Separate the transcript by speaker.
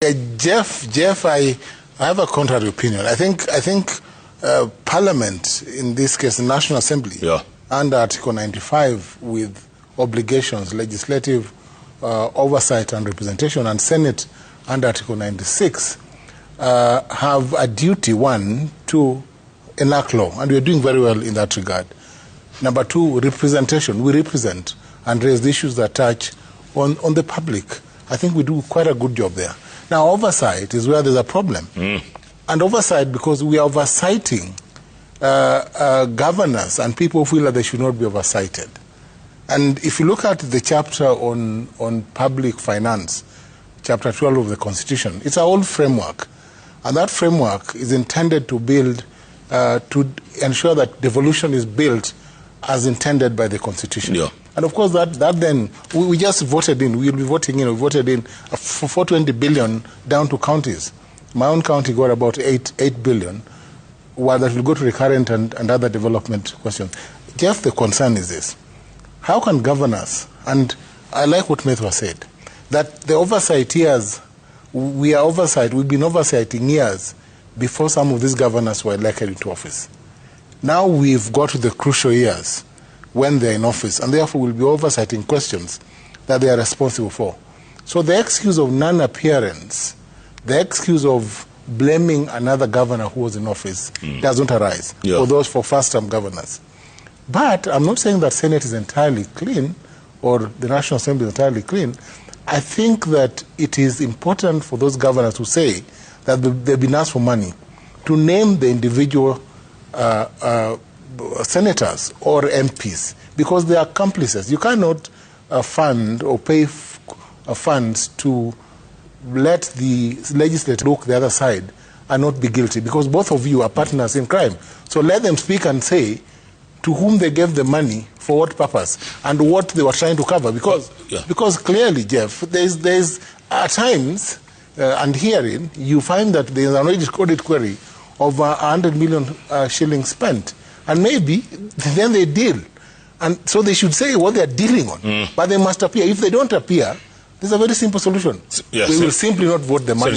Speaker 1: Jeff, I have a contrary opinion. I think Parliament, in this case, the National Assembly, under Article 95, with obligations, legislative oversight and representation, and Senate under Article 96, have a duty, one, to enact law, and we are doing very well in that regard. Number two, representation. We represent and raise the issues that touch on the public. I think we do quite a good job there. Now, oversight is where there's a problem. And oversight, because we are oversighting governors and people feel that they should not be oversighted. And if you look at the chapter on public finance, chapter 12 of the Constitution, it's our old framework. And that framework is intended to build, to ensure that devolution is built as intended by the Constitution. And of course, that then, we just voted in, we'll be voting in, we voted in for 420 billion down to counties. My own county got about 8 billion, while that will go to recurrent and other development questions. Jeff, the concern is this. How can governors, and I like what Methwa said, that the oversight years, we've been oversighting years before some of these governors were elected into office. Now we've got to the crucial years when they're in office, and therefore will be oversighting questions that they are responsible for. So the excuse of non-appearance, the excuse of blaming another governor who was in office does not arise for first-term governors. But I'm not saying that Senate is entirely clean or the National Assembly is entirely clean. I think that it is important for those governors who say that they've been asked for money to name the individual senators or MPs, because they are accomplices. You cannot fund or pay funds to let the legislature look the other side and not be guilty, because both of you are partners in crime. So let them speak and say to whom they gave the money, for what purpose, and what they were trying to cover. Because clearly, Jeff, there's at times, and hearing, you find that there's an audit query of 100 million shillings spent. And maybe then they deal. And so they should say what they're dealing on. But they must appear. If they don't appear, there's a very simple solution. We will simply not vote the money.